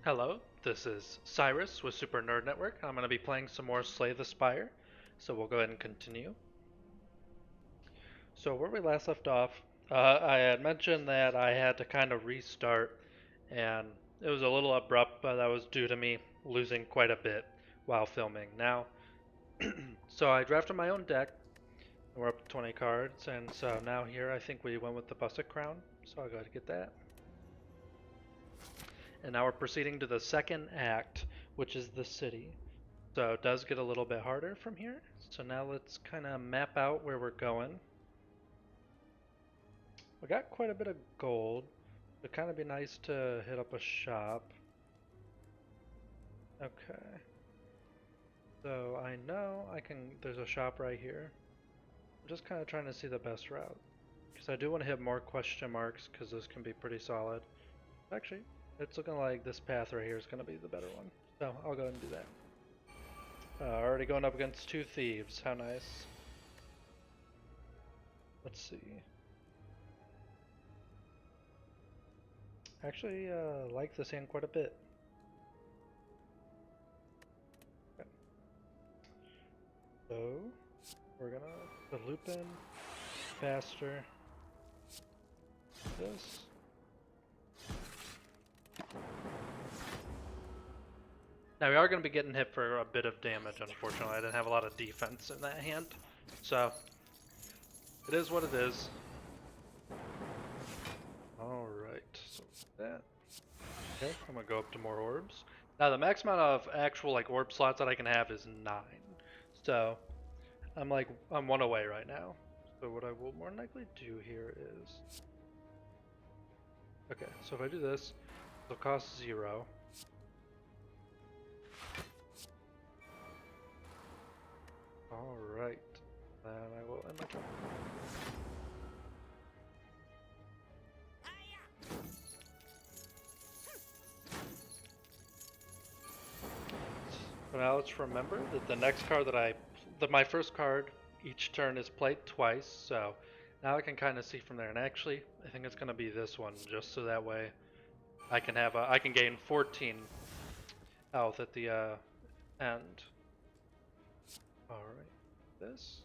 Hello, this is Cyrus with Super Nerd Network. I'm going to be playing some more Slay the Spire, so we'll go ahead and continue. So where we last left off, I had mentioned that I had to kind of restart, and it was a little abrupt, but that was due to me losing quite a bit while filming. Now, so I drafted my own deck, and we're up to 20 cards, and so now here I think we went with the Busted Crown, so I'll go ahead and get that. And now we're proceeding to the second act, which is the city. So it does get a little bit harder from here. So now let's kind of map out where we're going. We got quite a bit of gold. It'd kind of be nice to hit up a shop. Okay. So I know there's a shop right here. I'm just kind of trying to see the best route. Because I do want to hit more question marks because this can be pretty solid. Actually, it's looking like this path right here is going to be the better one. So I'll go ahead and do that. Already going up against two thieves. How nice. Let's see. Actually, like this hand quite a bit. Okay. So, we're gonna put loop in faster. This. Now we are going to be getting hit for a bit of damage, unfortunately. I didn't have a lot of defense in that hand. So, it is what it is. Alright, so that. Okay, I'm going to go up to more orbs. Now the max amount of actual orb slots that I can have is 9. So, I'm 1 away right now. So what I will more than likely do here is... Okay, so if I do this, it'll cost 0. Alright, then I will end my turn. So now let's remember that the next card that my first card each turn is played twice, so now I can kind of see from there. And actually, I think it's going to be this one, just so that way I can gain 14 health at the end. Alright, this.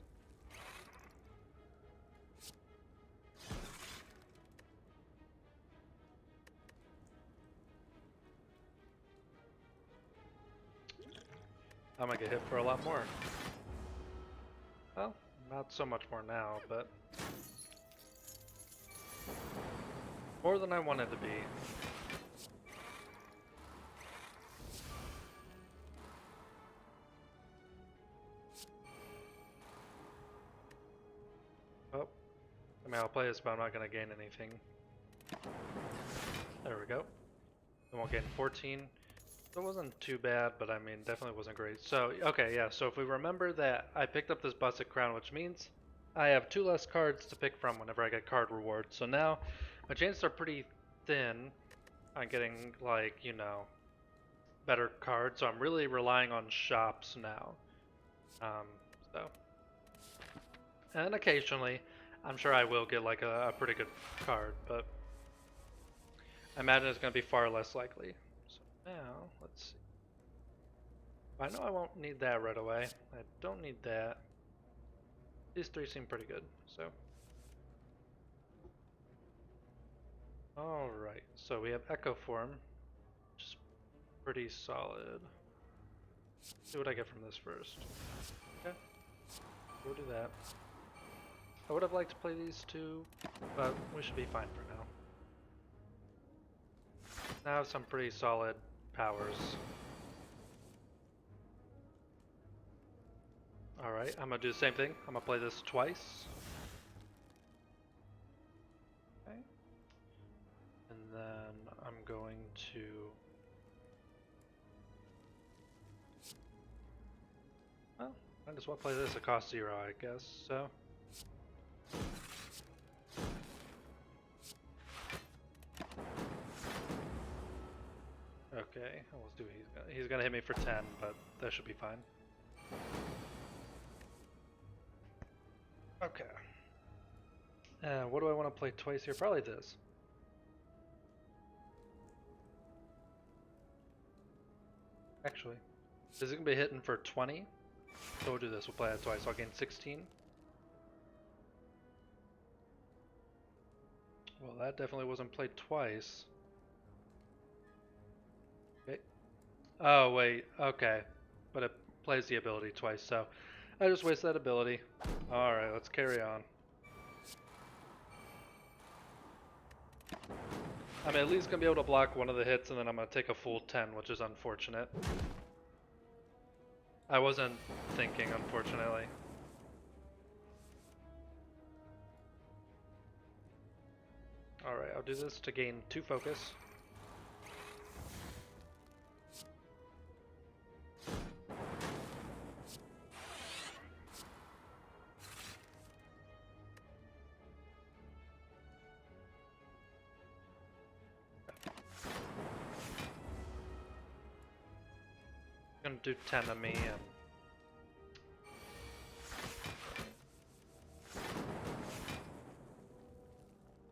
I'm gonna get hit for a lot more. Well, not so much more now, but more than I wanted to be. Oh, I mean, I'll play this, but I'm not gonna gain anything. There we go. I won't gain 14. That wasn't too bad, but I mean, definitely wasn't great. So, okay, yeah, so if we remember that I picked up this Busted Crown, which means I have 2 less cards to pick from whenever I get card rewards. So now, my chances are pretty thin on getting, better cards. So I'm really relying on shops now. So, and occasionally, I'm sure I will get, a pretty good card, but I imagine it's going to be far less likely. So now, let's see. I know I won't need that right away. I don't need that. These 3 seem pretty good, so. Alright, so we have Echo Form, which is pretty solid. Let's see what I get from this first. Okay, we'll do that. I would have liked to play these 2, but we should be fine for now. Now I have some pretty solid powers. Alright, I'm gonna do the same thing. I'm gonna play this twice. Okay. And then I'm going to... Well, might as well play this. It costs 0, I guess, so... Okay, let's do it. He's gonna hit me for 10, but that should be fine. Okay. What do I want to play twice here? Probably this. Actually, is it gonna be hitting for 20? So we'll do this. We'll play that twice. So I'll gain 16. Well, that definitely wasn't played twice. Okay. Oh wait. Okay, but it plays the ability twice. So I just wasted that ability. All right, let's carry on. I'm at least gonna be able to block one of the hits, and then I'm gonna take a full 10, which is unfortunate. I wasn't thinking, unfortunately. Alright, I'll do this to gain 2 focus. I'm gonna do 10 of me and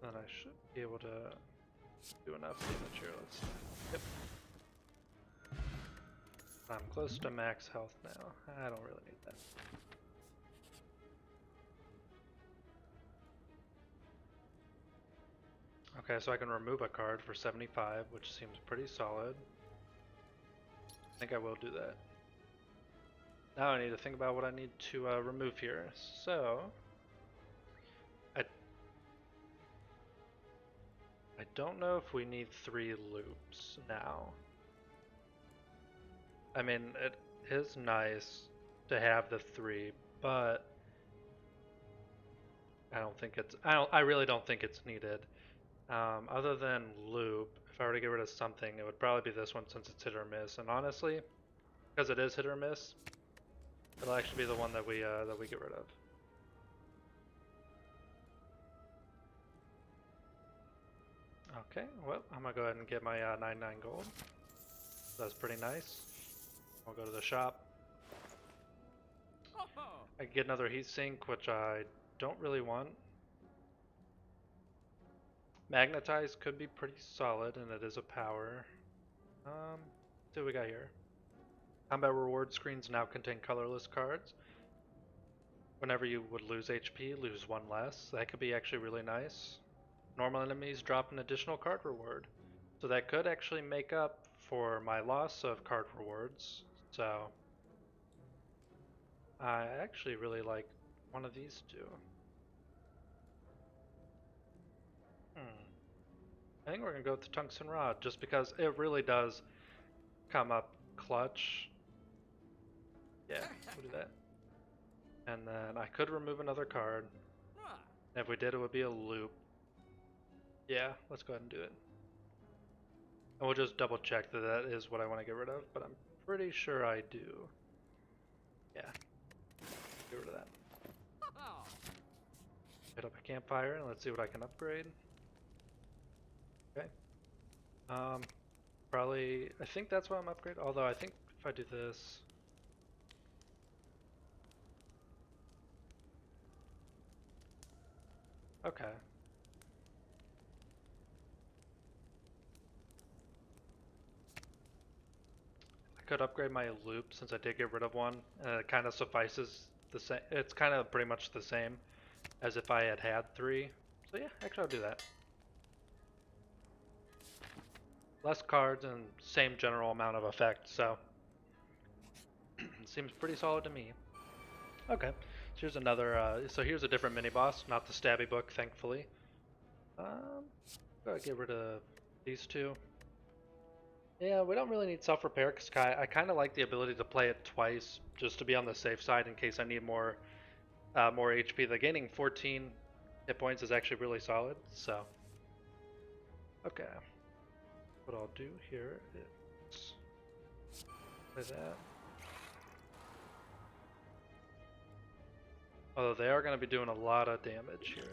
then I should be able to do enough damage here. Let's see. Yep. I'm close to max health now. I don't really need that. Okay, so I can remove a card for 75, which seems pretty solid. I think I will do that. Now I need to think about what I need to remove here. So, I don't know if we need 3 loops now. I mean, it is nice to have the 3, but I really don't think it's needed. Other than loop, if I were to get rid of something, it would probably be this one since it's hit or miss. And honestly, because it is hit or miss, it'll actually be the one that we get rid of. Okay, well, I'm gonna go ahead and get my 99 gold. That's pretty nice. I'll go to the shop. I can get another heat sink, which I don't really want. Magnetize could be pretty solid, and it is a power. Let's see what we got here. Combat reward screens now contain colorless cards. Whenever you would lose HP, lose 1 less. That could be actually really nice. Normal enemies drop an additional card reward. So that could actually make up for my loss of card rewards. So I actually really like one of these 2. I think we're gonna go with the tungsten rod just because it really does come up clutch. Yeah, we'll do that. And then I could remove another card. If we did, it would be a loop. Yeah, let's go ahead and do it. And we'll just double check that that is what I want to get rid of, but I'm pretty sure I do. Yeah, get rid of that. Hit up a campfire and let's see what I can upgrade. Okay. Probably, I think that's what I'm upgrading, although I think if I do this... Okay. I could upgrade my loop since I did get rid of one, and it kind of suffices the same. It's kind of pretty much the same as if I had 3. So yeah, actually I'll do that. Less cards and same general amount of effect, so seems pretty solid to me. Okay, so here's another. So here's a different mini boss, not the stabby book, thankfully. Gotta get rid of these 2. Yeah, we don't really need self-repair because I kind of like the ability to play it twice just to be on the safe side in case I need more HP. The gaining 14 hit points is actually really solid, so okay. What I'll do here is play that. Although they are going to be doing a lot of damage here,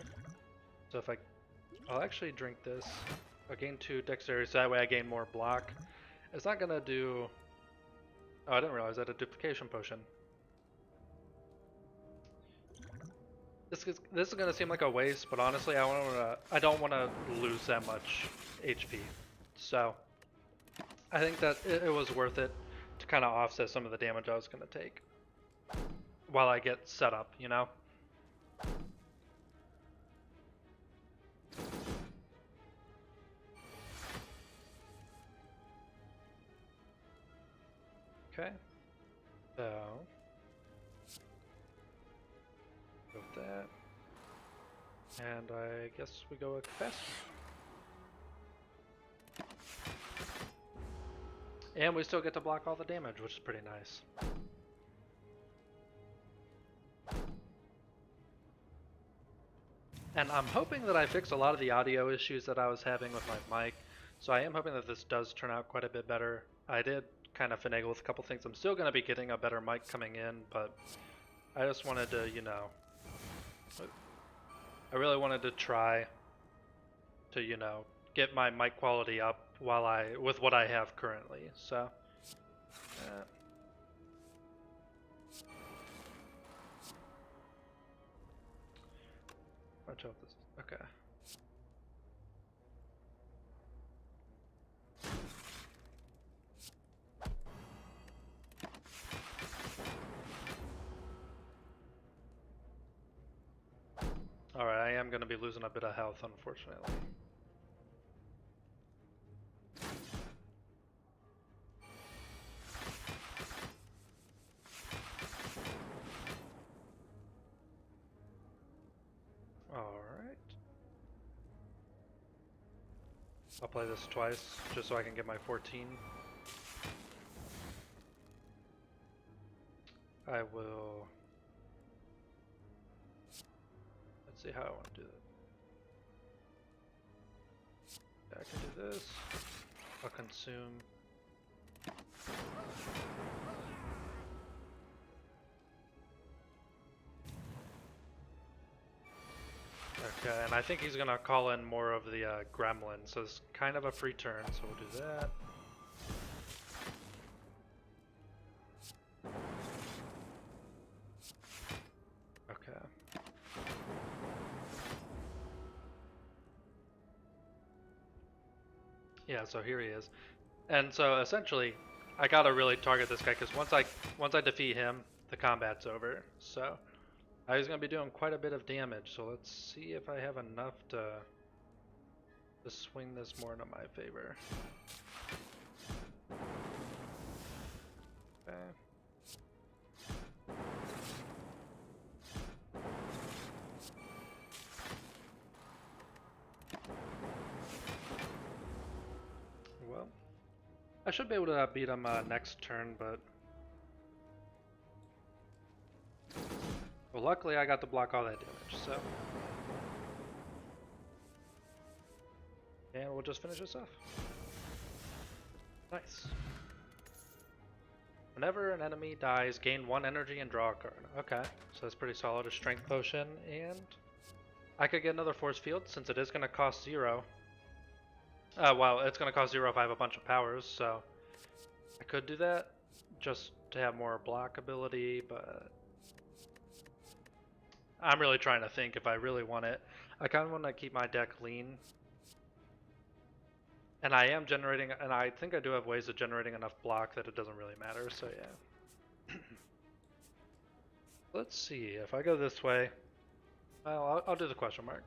so if I'll actually drink this. I'll gain 2 dexterity, so that way I gain more block. It's not gonna do... Oh, I didn't realize I had a duplication potion. This is gonna seem like a waste, but honestly, I don't want to lose that much HP. So I think that it was worth it to kind of offset some of the damage I was going to take while I get set up, you know? Okay, so go with that, and I guess we go with capacity. And we still get to block all the damage, which is pretty nice. And I'm hoping that I fixed a lot of the audio issues that I was having with my mic, so I am hoping that this does turn out quite a bit better. I did kind of finagle with a couple things. I'm still going to be getting a better mic coming in, but I just wanted to, you know, I really wanted to try to, you know, get my mic quality up with what I have currently. So watch out this. Okay. Alright, I am going to be losing a bit of health, unfortunately. Alright. I'll play this twice, just so I can get my 14. I will... Let's see how I want to do that. I can do this. I'll consume. Okay, and I think he's gonna call in more of the gremlin, so it's kind of a free turn, so we'll do that. Okay. Yeah, so here he is. And so essentially, I gotta really target this guy, because once I defeat him, the combat's over. So he's gonna be doing quite a bit of damage, so let's see if I have enough to swing this more into my favor. Okay. Well, I should be able to beat him next turn, but... Well, luckily I got to block all that damage, so... And we'll just finish this off. Nice. Whenever an enemy dies, gain 1 energy and draw a card. Okay, so that's pretty solid. A strength potion, and I could get another force field since it is going to cost 0. Well, it's going to cost 0 if I have a bunch of powers, so I could do that just to have more block ability, but I'm really trying to think if I really want it. I kind of want to keep my deck lean. And I am generating, and I think I do have ways of generating enough block that it doesn't really matter, so yeah. Let's see, if I go this way, well, I'll do the question mark.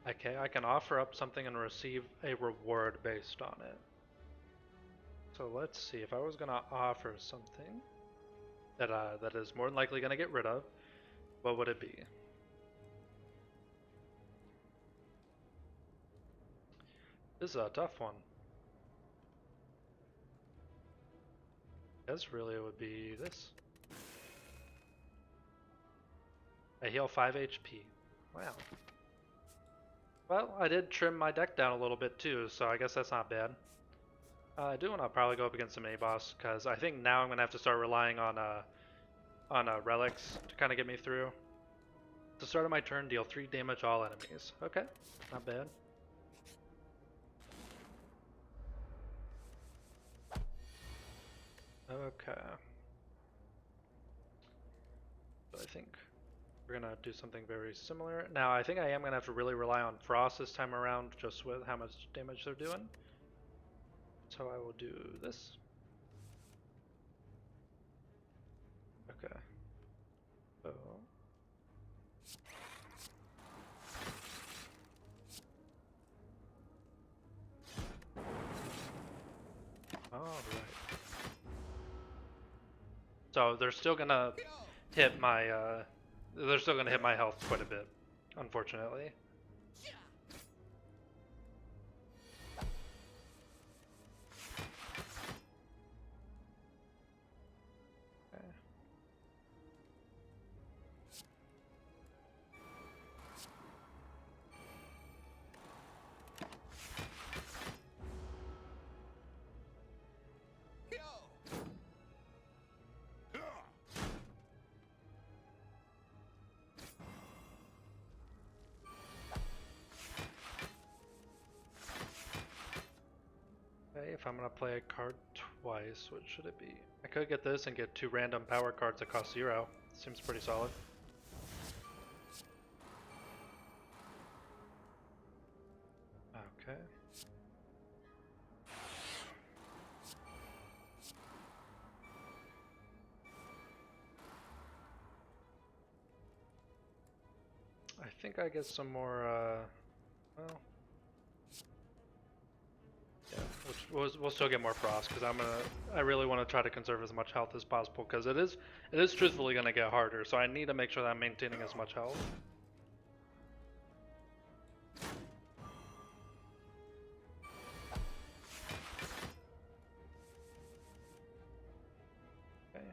Okay, I can offer up something and receive a reward based on it. So let's see, if I was going to offer something that is more than likely going to get rid of, what would it be? This is a tough one. I guess really it would be this. I heal 5 HP. Wow. Well, I did trim my deck down a little bit too, so I guess that's not bad. I do want to probably go up against a mini boss, because I think now I'm going to have to start relying on relics to kind of get me through. At the start of my turn, deal 3 damage all enemies. Okay, not bad. Okay. So I think we're gonna do something very similar. Now, I think I am gonna have to really rely on Frost this time around, just with how much damage they're doing. So I will do this. Okay. So. Alright. So they're still gonna hit my health quite a bit, unfortunately. Okay. Okay, if I'm gonna play a card twice, what should it be? I could get this and get 2 random power cards that cost 0. Seems pretty solid. Okay. I think I get some more, well, yeah, we'll still get more Frost, because I really want to try to conserve as much health as possible, because it is truthfully going to get harder, so I need to make sure that I'm maintaining as much health. Okay,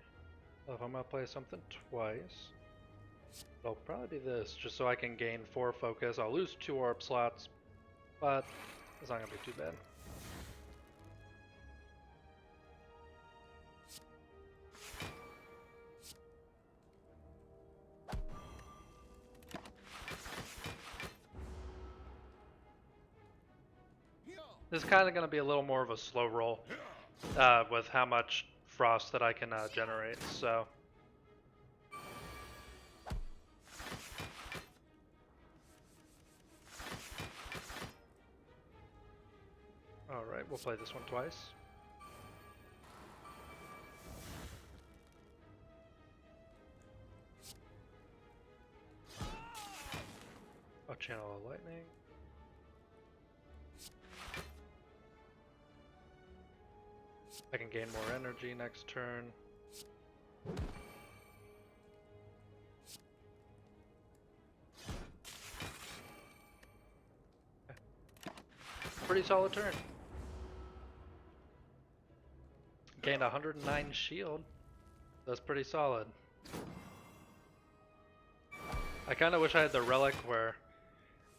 well, if I'm going to play something twice, it'll probably be this, just so I can gain 4 focus. I'll lose 2 orb slots, but it's not going to be too bad. This is kind of going to be a little more of a slow roll with how much Frost that I can generate, so... Alright, we'll play this one twice. I'll channel a lightning. I can gain more energy next turn. Okay. Pretty solid turn. Gained 109 shield. That's pretty solid. I kind of wish I had the relic where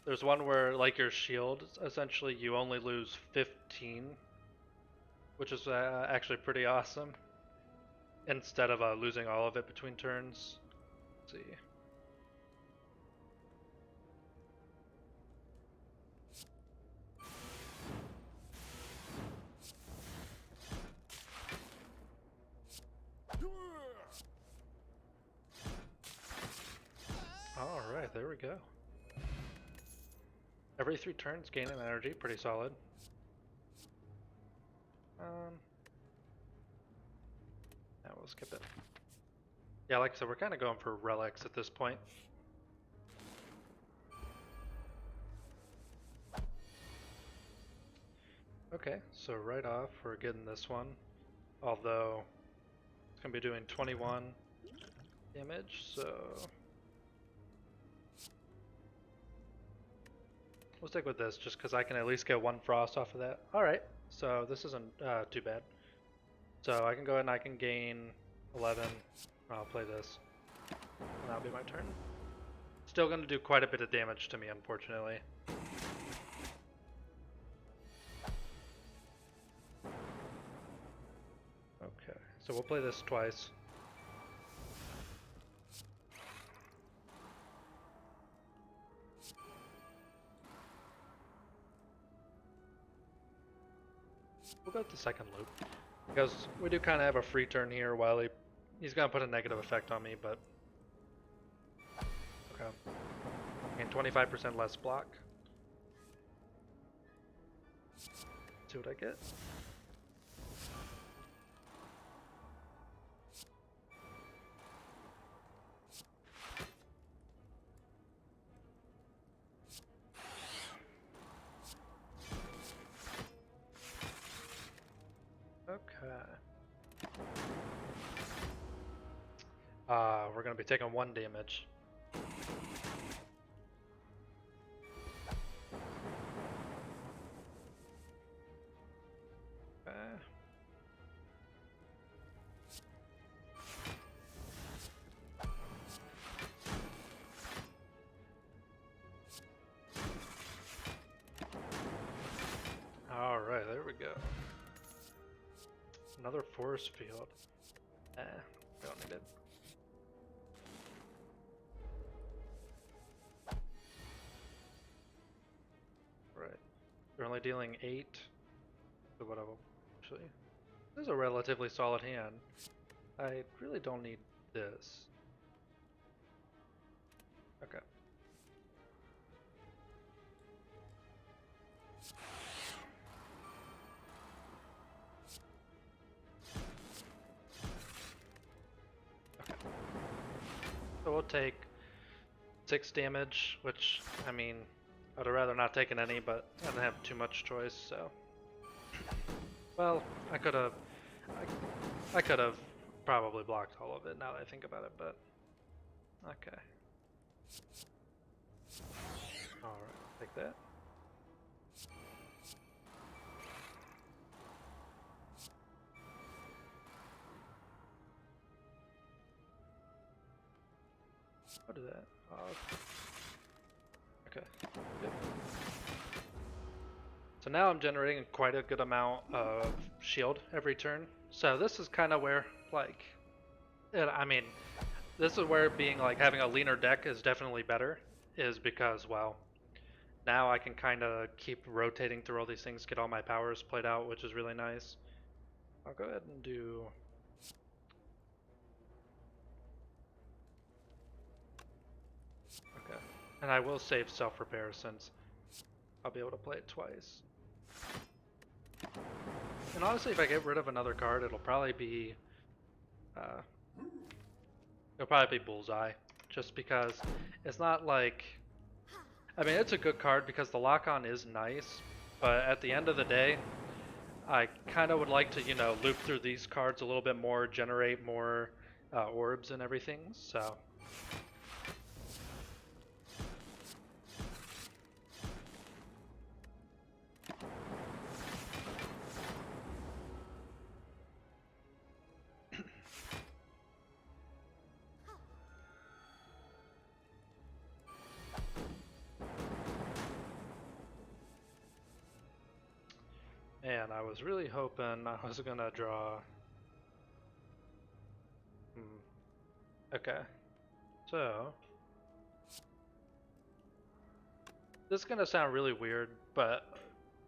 there's one where, like, your shield, essentially you only lose 15, which is actually pretty awesome, instead of losing all of it between turns. Let's see. Alright, there we go. Every 3 turns, gain an energy, pretty solid. Now we'll skip it. Yeah, like I said, we're kind of going for relics at this point. Okay, so right off, we're getting this one. Although, it's going to be doing 21 damage, so... we'll stick with this, just because I can at least get 1 Frost off of that. Alright, so this isn't too bad. So I can go ahead and I can gain 11. I'll play this. And that'll be my turn. Still going to do quite a bit of damage to me, unfortunately. Okay, so we'll play this twice. We'll go with the second loop, because we do kind of have a free turn here while he's going to put a negative effect on me, but Okay. And 25% less block. See what I get. Okay. We're gonna be taking 1 damage. Okay. Alright, there we go. Another force field. We don't need it. Right. They're only dealing 8. So what I will actually. This is a relatively solid hand. I really don't need this. Okay. Okay. So we'll take 6 damage, which, I mean, I'd rather not taken any, but I didn't have too much choice, so. Well, I could have probably blocked all of it now that I think about it, but okay. Alright, take that. I'll do that. Okay. Good. So now I'm generating quite a good amount of shield every turn. So this is kind of where, like, I mean, this is where being like having a leaner deck is definitely better, is because, well, now I can kind of keep rotating through all these things, get all my powers played out, which is really nice. I'll go ahead and do. Okay. And I will save self-repair since I'll be able to play it twice. And honestly, if I get rid of another card, it'll probably be Bullseye, just because it's not like, I mean, it's a good card because the lock-on is nice, but at the end of the day, I kind of would like to, you know, loop through these cards a little bit more, generate more orbs and everything, so. Man, I was really hoping I was gonna draw. Okay. So. This is gonna sound really weird, but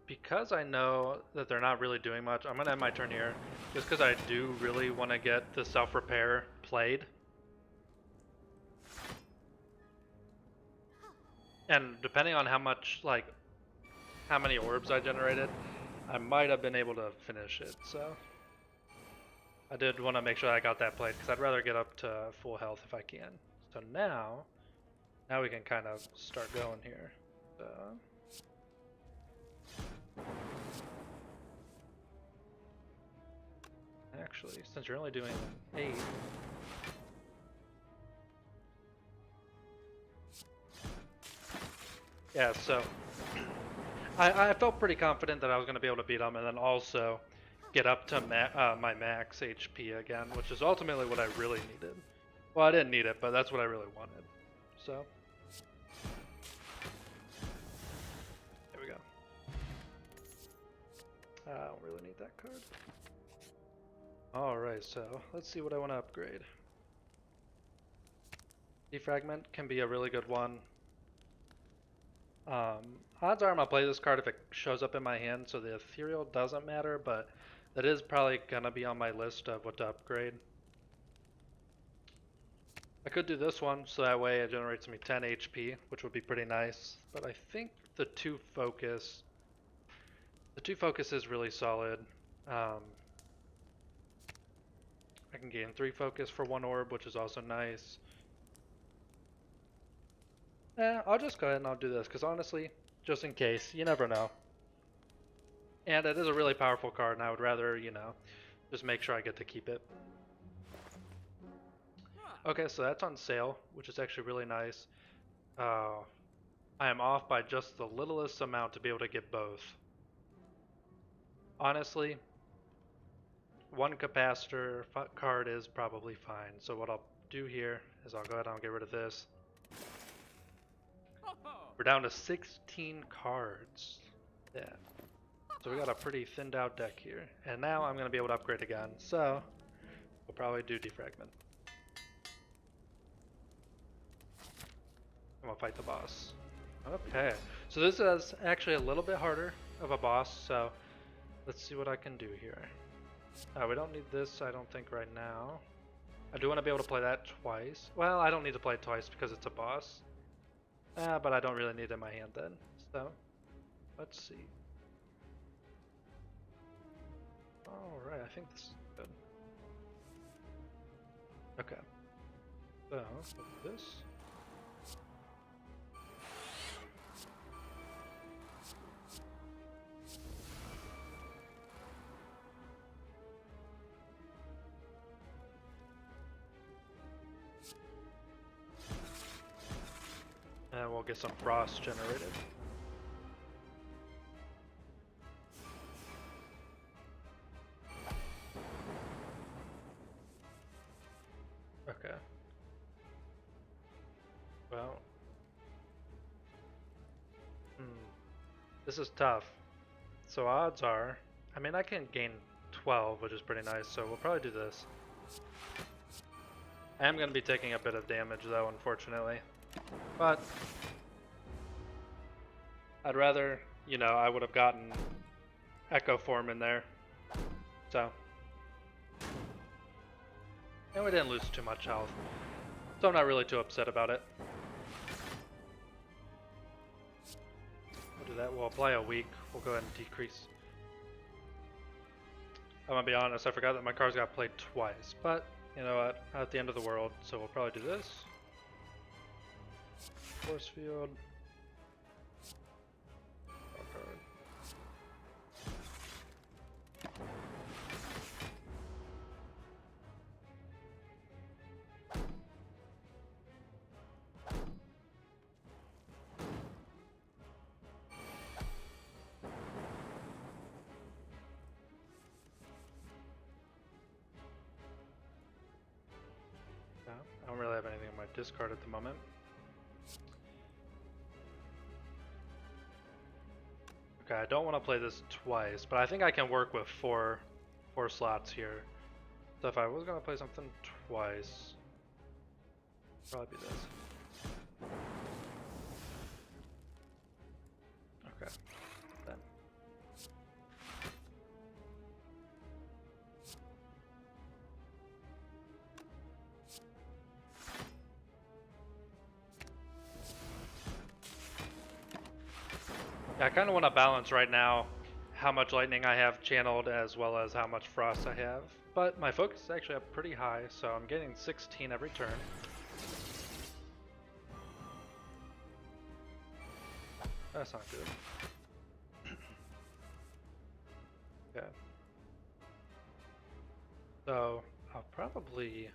because I know that they're not really doing much, I'm gonna end my turn here, just because I do really want to get the self-repair played. And depending on how much, like, how many orbs I generated, I might have been able to finish it, so. I did want to make sure I got that played, because I'd rather get up to full health if I can. So now we can kind of start going here. So. Actually, since you're only doing 8, yeah, so I felt pretty confident that I was going to be able to beat him, and then also get up to my max HP again, which is ultimately what I really needed. Well, I didn't need it, but that's what I really wanted. So there we go. I don't really need that card. Alright, so let's see what I want to upgrade. Defragment can be a really good one. Odds are I'm gonna play this card if it shows up in my hand, so the ethereal doesn't matter, but that is probably gonna be on my list of what to upgrade. could do this one, so that way it generates me 10 HP, which would be pretty nice. But I think the 2 focus is really solid. I can gain 3 focus for 1 orb, which is also nice. I'll just go ahead and I'll do this, because honestly, just in case, you never know. And it is a really powerful card, and I would rather, you know, just make sure I get to keep it. Okay, so that's on sale, which is actually really nice. I am off by just the littlest amount to be able to get both. Honestly, 1 capacitor card is probably fine. So what I'll do here is I'll go ahead and I'll get rid of this. We're down to 16 cards. Yeah. So we got a pretty thinned out deck here. And now I'm going to be able to upgrade again. So we'll probably do defragment. I'm going to fight the boss. Okay. So this is actually a little bit harder of a boss. So let's see what I can do here. We don't need this, I don't think, right now. I do want to be able to play that twice. Well, I don't need to play it twice because it's a boss. But I don't really need it in my hand then. So, let's see. Alright, I think this is good. Okay. So, this. And we'll get some frost generated. Okay. Well. This is tough. So odds are, I mean, I can gain 12, which is pretty nice, so we'll probably do this. I am going to be taking a bit of damage though, unfortunately. But I'd rather, you know, I would have gotten Echo Form in there. So. And we didn't lose too much health. So I'm not really too upset about it. We'll do that. We'll apply a weak. We'll go ahead and decrease. I'm going to be honest, I forgot that my cards got played twice. But, you know what, not at the end of the world. So we'll probably do this. Force field. I don't really have anything in my discard at the moment. Okay, I don't want to play this twice, but I think I can work with four slots here. So if I was going to play something twice, probably be this. Okay, then. Yeah, I kind of want to balance right now how much lightning I have channeled as well as how much frost I have. But my focus is actually up pretty high, so I'm getting 16 every turn. That's not good. Okay. So I'll probably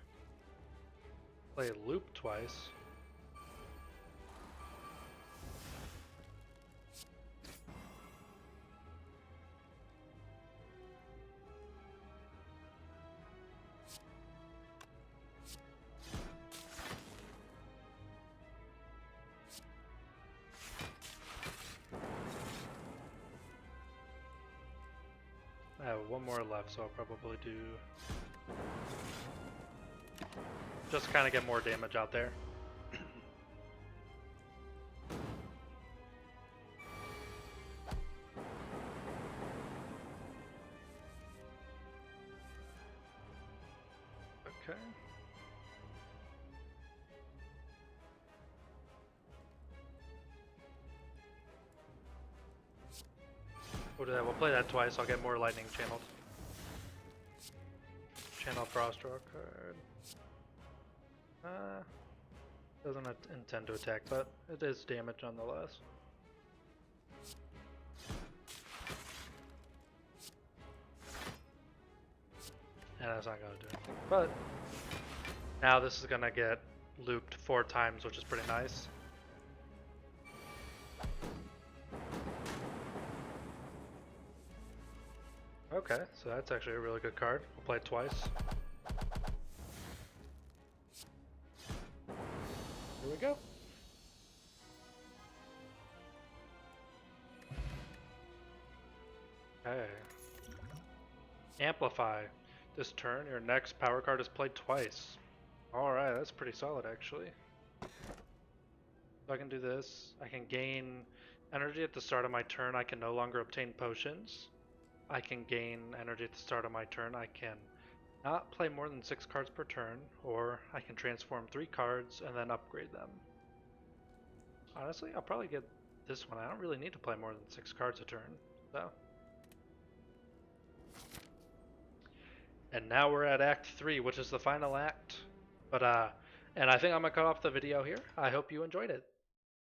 play loop twice. I have one more left, so I'll probably do just kind of get more damage out there. Okay. We'll do that. We'll play that twice. I'll get more lightning channeled. Channel Frost draw card. Doesn't intend to attack, but it is damage nonetheless. And that's not gonna do anything. But now this is gonna get looped 4 times, which is pretty nice. Okay, so that's actually a really good card. We'll play it twice. Here we go. Okay. Amplify. This turn, your next power card is played twice. Alright, that's pretty solid actually. So I can do this. I can gain energy at the start of my turn. I can no longer obtain potions. I can gain energy at the start of my turn. I can not play more than 6 cards per turn, or I can transform 3 cards and then upgrade them. Honestly, I'll probably get this one. I don't really need to play more than 6 cards a turn, so. And now we're at Act 3, which is the final act. But and I think I'm gonna cut off the video here. I hope you enjoyed it.